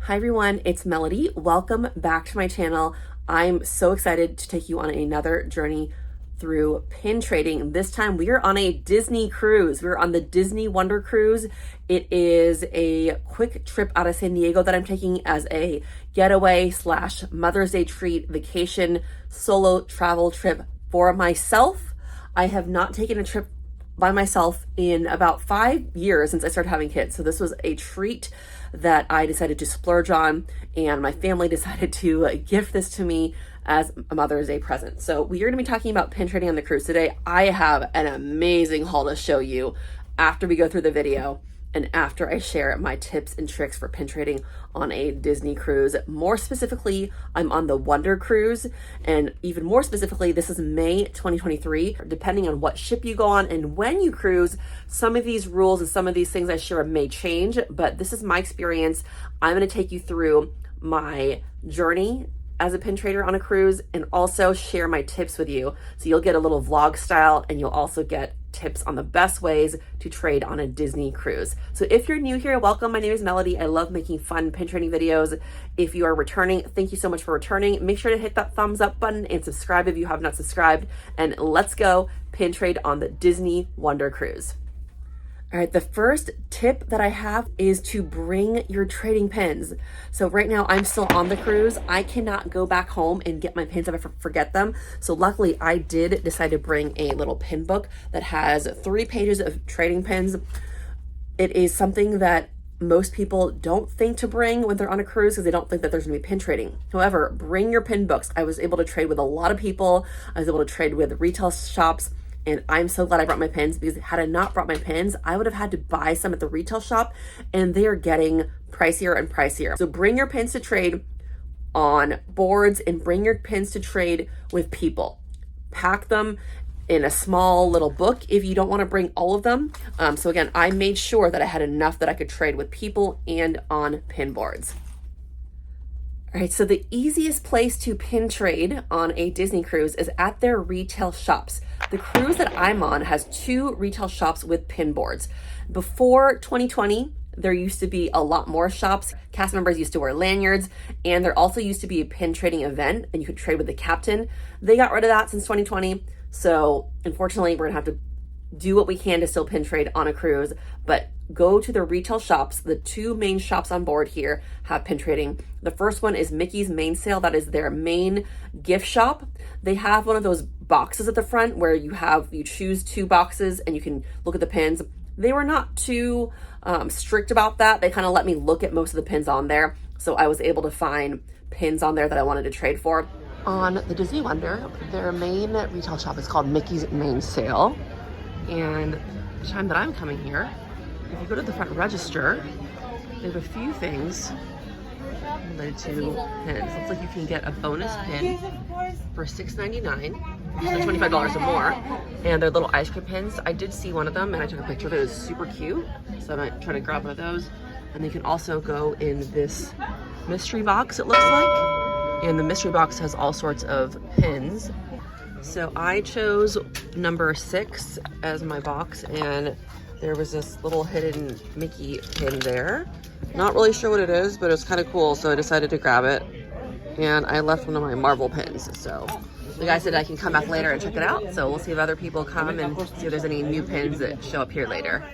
Hi everyone, it's Melody. Welcome back to my channel. I'm so excited to take you on another journey through pin trading. This time we are on a Disney cruise. We're on the Disney Wonder Cruise. It is a quick trip out of San Diego that I'm taking as a getaway / Mother's Day treat, vacation, solo travel trip for myself. I have not taken a trip by myself in about 5 years since I started having kids. So this was a treat that I decided to splurge on, and my family decided to gift this to me as a Mother's Day present. So we are going to be talking about pin trading on the cruise today. I have an amazing haul to show you after we go through the video and after I share my tips and tricks for pin trading on a Disney cruise. More specifically, I'm on the Wonder Cruise, and even more specifically, this is May 2023. Depending on what ship you go on and when you cruise, some of these rules and some of these things I share may change, but this is my experience. I'm gonna take you through my journey as a pin trader on a cruise and also share my tips with you. So you'll get a little vlog style, and you'll also get tips on the best ways to trade on a Disney cruise. So if you're new here, welcome. My name is Melody. I love making fun pin trading videos. If you are returning, thank you so much for returning. Make sure to hit that thumbs up button and subscribe if you have not subscribed. And let's go pin trade on the Disney Wonder Cruise. All right, the first tip that I have is to bring your trading pins. So right now I'm still on the cruise. I cannot go back home and get my pins if I forget them. So luckily I did decide to bring a little pin book that has 3 pages of trading pins. It is something that most people don't think to bring when they're on a cruise because they don't think that there's gonna be pin trading. However, bring your pin books. I was able to trade with a lot of people. I was able to trade with retail shops. And I'm so glad I brought my pins, because had I not brought my pins, I would have had to buy some at the retail shop, and they are getting pricier and pricier. So bring your pins to trade on boards and bring your pins to trade with people. Pack them in a small little book if you don't want to bring all of them. So again, I made sure that I had enough that I could trade with people and on pin boards. All right, so the easiest place to pin trade on a Disney cruise is at their retail shops. The cruise that I'm on has 2 retail shops with pin boards. Before 2020, there used to be a lot more shops. Cast members used to wear lanyards, and there also used to be a pin trading event, and you could trade with the captain. They got rid of that since 2020. So unfortunately, we're gonna have to do what we can to still pin trade on a cruise, but go to the retail shops. The 2 main shops on board here have pin trading. The first one is Mickey's Mainsail. That is their main gift shop. They have one of those boxes at the front where you choose 2 boxes and you can look at the pins. They were not too strict about that. They kind of let me look at most of the pins on there. So I was able to find pins on there that I wanted to trade for. On the Disney Wonder, their main retail shop is called Mickey's Mainsail. And the time that I'm coming here, if you go to the front register, they have a few things related to pins. Looks like you can get a bonus pin for $6.99, so $25 or more, and they're little ice cream pins. I did see one of them and I took a picture of it. It was super cute, so I might try to grab one of those. And you can also go in this mystery box, it looks like, and the mystery box has all sorts of pins. So I chose number 6 as my box, and there was this little hidden Mickey pin there. Not really sure what it is, but it was kind of cool, so I decided to grab it. And I left one of my Marvel pins, so the guy said I can come back later and check it out. So we'll see if other people come and see if there's any new pins that show up here later.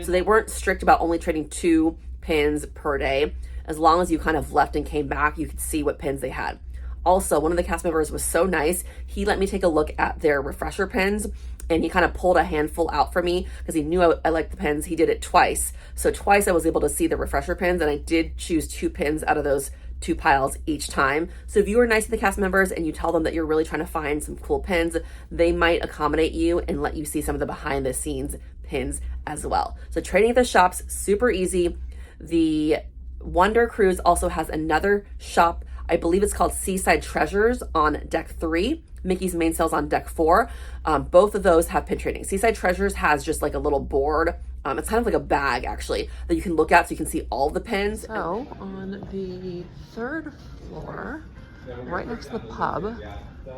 So they weren't strict about only trading 2 pins per day. As long as you kind of left and came back, you could see what pins they had. Also, one of the cast members was so nice. He let me take a look at their refresher pins, and he kind of pulled a handful out for me because he knew I liked the pins. He did it twice. So twice I was able to see the refresher pins, and I did choose 2 pins out of those 2 piles each time. So if you are nice to the cast members and you tell them that you're really trying to find some cool pins, they might accommodate you and let you see some of the behind the scenes pins as well. So trading at the shops, super easy. The Wonder Cruise also has another shop. I believe it's called Seaside Treasures on deck 3. Mickey's Mainsail's on deck 4. Both of those have pin trading. Seaside Treasures has just like a little board. It's kind of like a bag actually that you can look at so you can see all the pins. So on the 3rd floor, right next to the pub,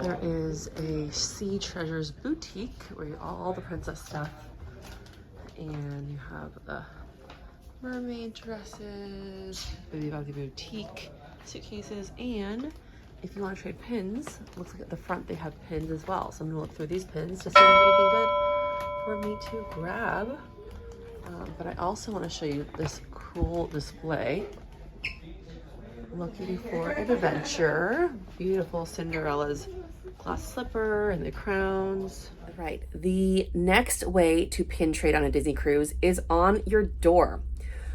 there is a Sea Treasures boutique where all the princess stuff, and you have the mermaid dresses, Baby Bobby Boutique suitcases, and if you want to trade pins, looks like at the front they have pins as well. So I'm gonna look through these pins to see if there's anything good for me to grab. But I also want to show you this cool display. Looking for an adventure. Beautiful Cinderella's glass slipper and the crowns. Right, the next way to pin trade on a Disney cruise is on your door.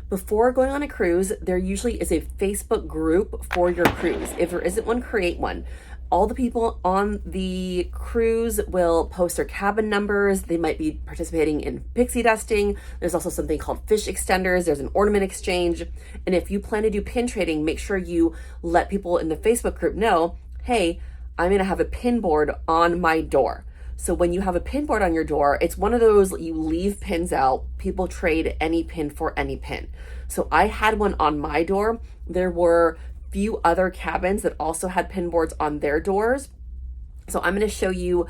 Before going on a cruise, there usually is a Facebook group for your cruise. If there isn't one, create one. All the people on the cruise will post their cabin numbers. They might be participating in pixie dusting. There's also something called fish extenders. There's an ornament exchange. And if you plan to do pin trading, make sure you let people in the Facebook group know, hey, I'm gonna have a pin board on my door. So when you have a pin board on your door, it's one of those, you leave pins out, people trade any pin for any pin. So I had one on my door. There were few other cabins that also had pin boards on their doors. So I'm going to show you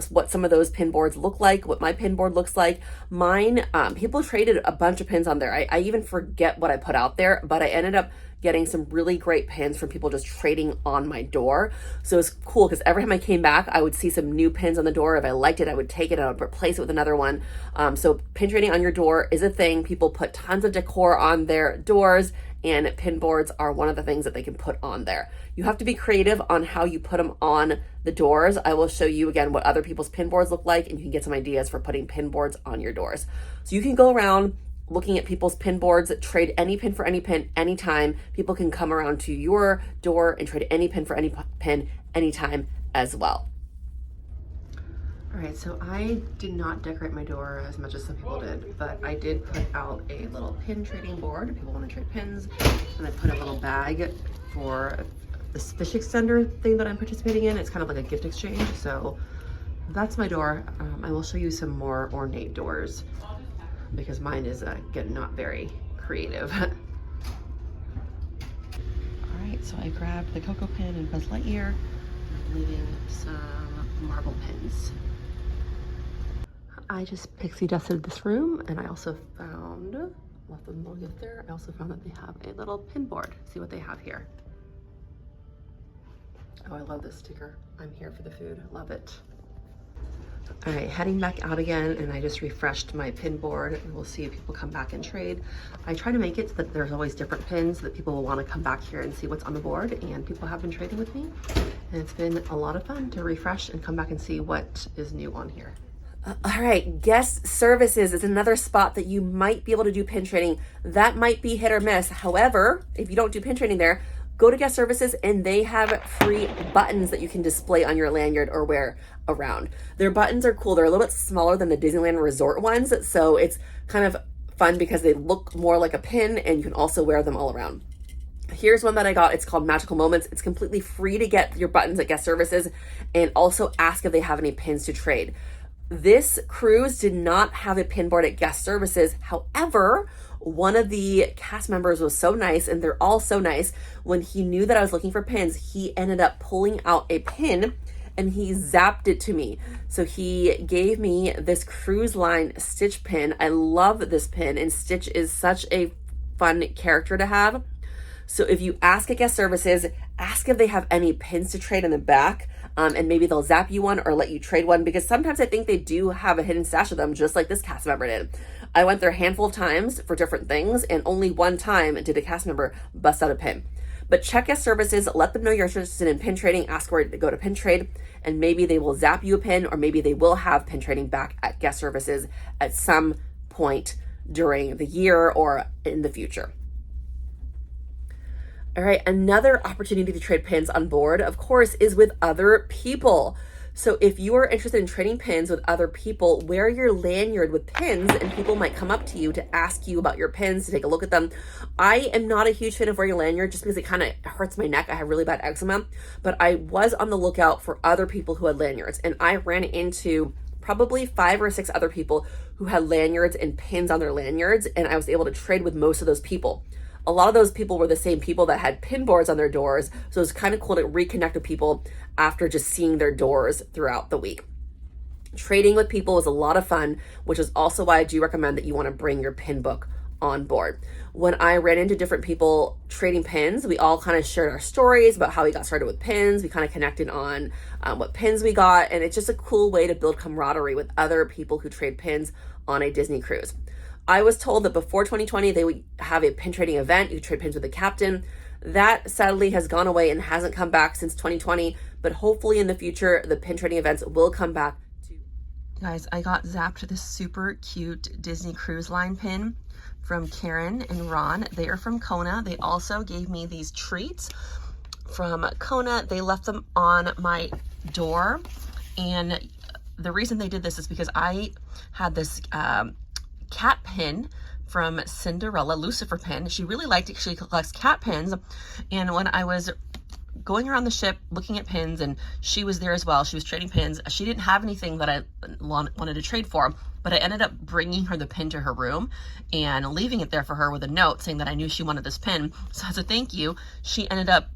what some of those pin boards look like, what my pin board looks like. Mine, people traded a bunch of pins on there. I even forget what I put out there, but I ended up getting some really great pins from people just trading on my door. So it's cool because every time I came back, I would see some new pins on the door. If I liked it, I would take it and I would replace it with another one. So pin trading on your door is a thing. People put tons of decor on their doors, and pin boards are one of the things that they can put on there. You have to be creative on how you put them on the doors. I will show you again what other people's pin boards look like, and you can get some ideas for putting pin boards on your doors. So you can go around looking at people's pin boards, trade any pin for any pin anytime. People can come around to your door and trade any pin for any pin anytime as well. All right, so I did not decorate my door as much as some people did, but I did put out a little pin trading board if people want to trade pins, and I put a little bag for this fish extender thing that I'm participating in. It's kind of like a gift exchange, so that's my door. I will show you some more ornate doors because mine is again not very creative. All right, so I grabbed the Cocoa pin and Buzz Lightyear. I'm leaving some marble pins. I just pixie dusted this room, and I also found, left them a little gift there, I also found that they have a little pin board. See what they have here. Oh, I love this sticker. I'm here for the food, love it. All right, heading back out again, and I just refreshed my pin board, and we'll see if people come back and trade. I try to make it so that there's always different pins, so that people will want to come back here and see what's on the board, and people have been trading with me. And it's been a lot of fun to refresh and come back and see what is new on here. All right, guest services is another spot that you might be able to do pin trading. That might be hit or miss. However, if you don't do pin trading there, go to guest services and they have free buttons that you can display on your lanyard or wear around. Their buttons are cool. They're a little bit smaller than the Disneyland Resort ones, so it's kind of fun because they look more like a pin and you can also wear them all around. Here's one that I got. It's called Magical Moments. It's completely free to get your buttons at guest services, and also ask if they have any pins to trade. This cruise did not have a pin board at guest services. However, one of the cast members was so nice, and they're all so nice. When he knew that I was looking for pins, he ended up pulling out a pin and he zapped it to me. So he gave me this cruise line Stitch pin. I love this pin, and Stitch is such a fun character to have. So if you ask at guest services, ask if they have any pins to trade in the back, and maybe they'll zap you one or let you trade one, because sometimes I think they do have a hidden stash of them, just like this cast member did. I went there a handful of times for different things, and only one time did a cast member bust out a pin. But check guest services, let them know you're interested in pin trading, ask where to go to pin trade, and maybe they will zap you a pin, or maybe they will have pin trading back at guest services at some point during the year or in the future. All right, another opportunity to trade pins on board, of course, is with other people. So if you are interested in trading pins with other people, wear your lanyard with pins, and people might come up to you to ask you about your pins, to take a look at them. I am not a huge fan of wearing a lanyard just because it kind of hurts my neck. I have really bad eczema, but I was on the lookout for other people who had lanyards, and I ran into probably 5 or 6 other people who had lanyards and pins on their lanyards, and I was able to trade with most of those people. A lot of those people were the same people that had pin boards on their doors, so it was kind of cool to reconnect with people after just seeing their doors throughout the week. Trading with people was a lot of fun, which is also why I do recommend that you want to bring your pin book on board. When I ran into different people trading pins, we all kind of shared our stories about how we got started with pins. We kind of connected on what pins we got, and it's just a cool way to build camaraderie with other people who trade pins on a Disney cruise. I was told that before 2020, they would have a pin trading event. You trade pins with the captain. That sadly has gone away and hasn't come back since 2020, but hopefully in the future, the pin trading events will come back. Guys, I got zapped this super cute Disney Cruise Line pin from Karen and Ron. They are from Kona. They also gave me these treats from Kona. They left them on my door, and the reason they did this is because I had this cat pin from Cinderella, Lucifer pin. She really liked it. She collects cat pins, and when I was going around the ship looking at pins, and she was there as well, she was trading pins. She didn't have anything that I wanted to trade for, but I ended up bringing her the pin to her room and leaving it there for her with a note saying that I knew she wanted this pin. So as a thank you, she ended up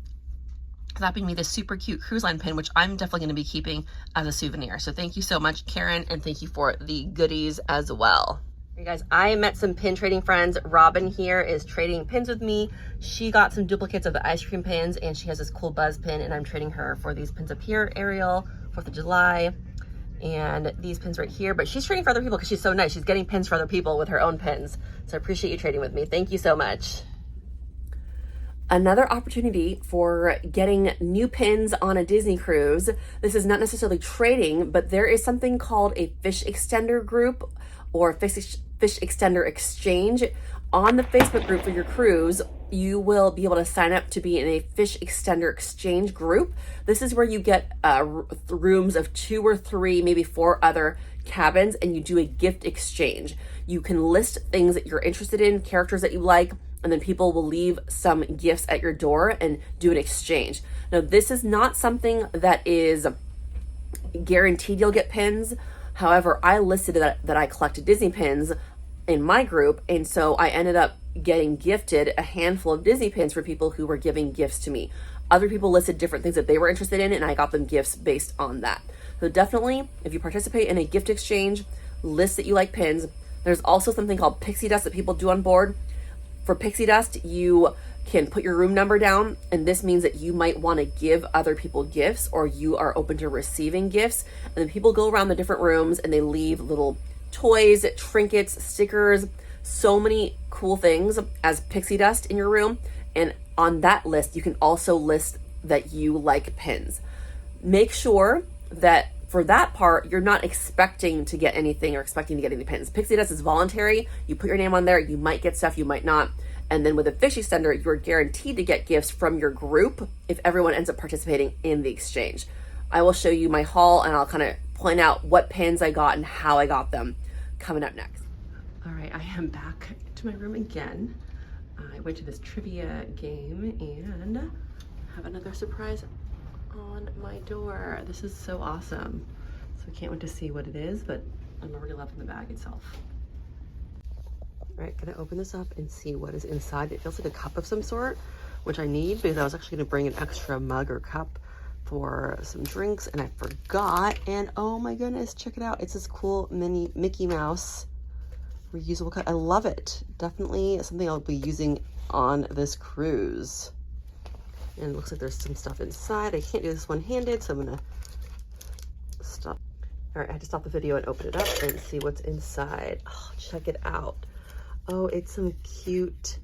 slapping me this super cute cruise line pin, which I'm definitely going to be keeping as a souvenir. So thank you so much, Karen, and thank you for the goodies as well. Hey guys, I met some pin trading friends. Robin here is trading pins with me. She got some duplicates of the ice cream pins, and she has this cool buzz pin, and I'm trading her for these pins up here, Ariel, 4th of July, and these pins right here. But she's trading for other people because she's so nice. She's getting pins for other people with her own pins. So I appreciate you trading with me. Thank you so much. Another opportunity for getting new pins on a Disney cruise. This is not necessarily trading, but there is something called a fish extender group or fish extender exchange. On the Facebook group for your cruise, you will be able to sign up to be in a fish extender exchange group. This is where you get rooms of 2 or 3, maybe 4 other cabins, and you do a gift exchange. You can list things that you're interested in, characters that you like, and then people will leave some gifts at your door and do an exchange. Now, this is not something that is guaranteed you'll get pins. However, I listed that I collected Disney pins in my group, and so I ended up getting gifted a handful of Disney pins for people who were giving gifts to me. Other people listed different things that they were interested in, and I got them gifts based on that. So definitely, if you participate in a gift exchange, list that you like pins. There's also something called pixie dust that people do on board. For pixie dust, you can put your room number down, and this means that you might want to give other people gifts, or you are open to receiving gifts. And then people go around the different rooms and they leave little toys, trinkets, stickers, so many cool things as pixie dust in your room. And on that list, you can also list that you like pins. Make sure that for that part, you're not expecting to get anything or expecting to get any pins. Pixie dust is voluntary. You put your name on there. You might get stuff, you might not. And then with a fish extender, you're guaranteed to get gifts from your group if everyone ends up participating in the exchange. I will show you my haul, and I'll kind of point out what pins I got and how I got them coming up next. All right, I am back to my room again. I went to this trivia game and have another surprise on my door. This is so awesome. So I can't wait to see what it is, but I'm already loving the bag itself. All right, gonna open this up and see what is inside. It feels like a cup of some sort, which I need because I was actually gonna bring an extra mug or cup for some drinks, and I forgot. And oh my goodness, check it out. It's this cool mini Mickey Mouse reusable cup. I love it. Definitely something I'll be using on this cruise. And it looks like there's some stuff inside. I can't do this one-handed, so I'm gonna stop. All right, I had to stop the video and open it up and see what's inside. Oh, check it out. Oh, it's some cute,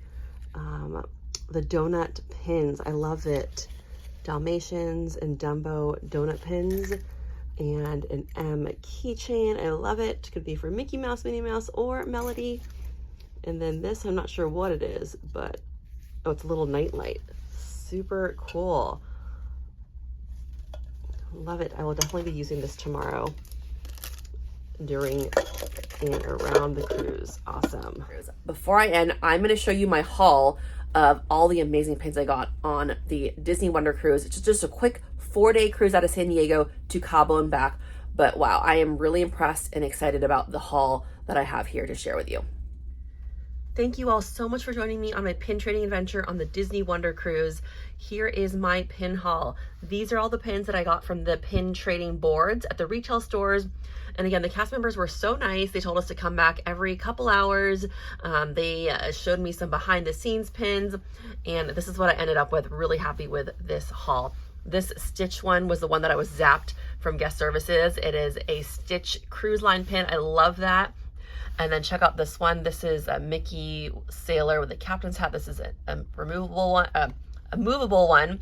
the donut pins. I love it. Dalmatians and Dumbo donut pins and an M keychain. I love it. Could be for Mickey Mouse, Minnie Mouse, or Melody. And then this, I'm not sure what it is, but oh, it's a little nightlight. Super cool. Love it. I will definitely be using this tomorrow during and around the cruise. Awesome. Before I end, I'm going to show you my haul of all the amazing pins I got on the Disney Wonder Cruise. It's just a quick 4-day cruise out of San Diego to Cabo and back. But wow, I am really impressed and excited about the haul that I have here to share with you. Thank you all so much for joining me on my pin trading adventure on the Disney Wonder Cruise. Here is my pin haul. These are all the pins that I got from the pin trading boards at the retail stores. And again, the cast members were so nice. They told us to come back every couple hours. They showed me some behind the scenes pins, and this is what I ended up with. Really happy with this haul. This Stitch one was the one that I was zapped from guest services. It is a Stitch cruise line pin. I love that. And then check out this one. This is a Mickey sailor with the captain's hat. This is a removable one, a movable one.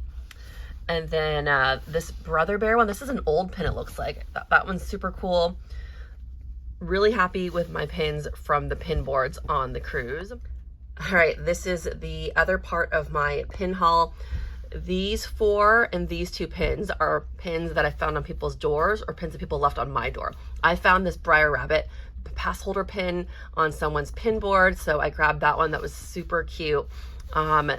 And then this Brother Bear one. This is an old pin, it looks like. That one's super cool. Really happy with my pins from the pin boards on the cruise. All right, this is the other part of my pin haul. These 4 and these 2 pins are pins that I found on people's doors or pins that people left on my door. I found this Briar Rabbit pass holder pin on someone's pin board, so I grabbed that one. That was super cute.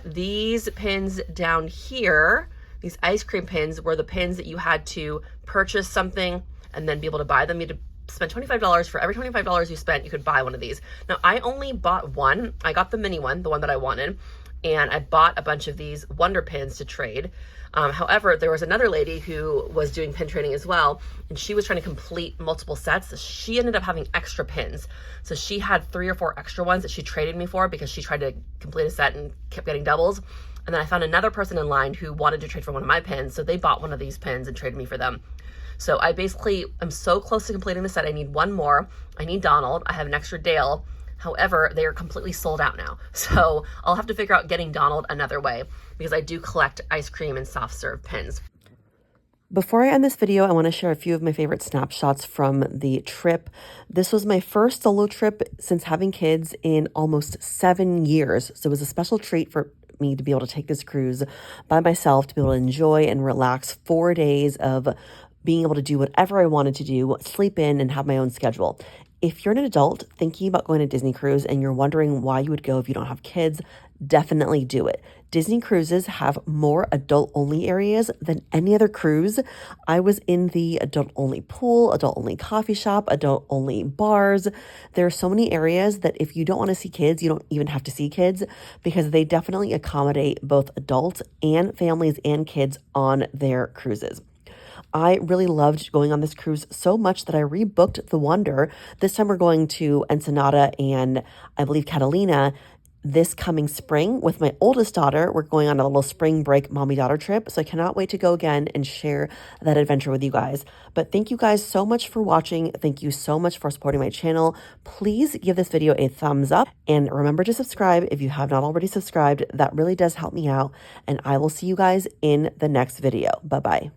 These pins down here, these ice cream pins, were the pins that you had to purchase something and then be able to buy them. You had to spend $25. For every $25 you spent, you could buy one of these. Now, I only bought one. I got the mini one, the one that I wanted, and I bought a bunch of these Wonder pins to trade. However, there was another lady who was doing pin trading as well, and she was trying to complete multiple sets. So she ended up having extra pins. So she had 3 or 4 extra ones that she traded me for because she tried to complete a set and kept getting doubles. And then I found another person in line who wanted to trade for one of my pins. So they bought one of these pins and traded me for them. So I basically am so close to completing the set. I need one more. I need Donald. I have an extra Dale. However, they are completely sold out now. So I'll have to figure out getting Donald another way because I do collect ice cream and soft serve pins. Before I end this video, I want to share a few of my favorite snapshots from the trip. This was my first solo trip since having kids in almost 7 years. So it was a special treat for me to be able to take this cruise by myself, to be able to enjoy and relax 4 days of being able to do whatever I wanted to do, sleep in, and have my own schedule. If you're an adult thinking about going to Disney Cruise and you're wondering why you would go if you don't have kids, definitely do it. Disney Cruises have more adult-only areas than any other cruise. I was in the adult-only pool, adult-only coffee shop, adult-only bars. There are so many areas that if you don't want to see kids, you don't even have to see kids because they definitely accommodate both adults and families and kids on their cruises. I really loved going on this cruise so much that I rebooked the Wonder. This time we're going to Ensenada and I believe Catalina this coming spring with my oldest daughter. We're going on a little spring break mommy-daughter trip, so I cannot wait to go again and share that adventure with you guys. But thank you guys so much for watching. Thank you so much for supporting my channel. Please give this video a thumbs up and remember to subscribe if you have not already subscribed. That really does help me out, and I will see you guys in the next video. Bye-bye.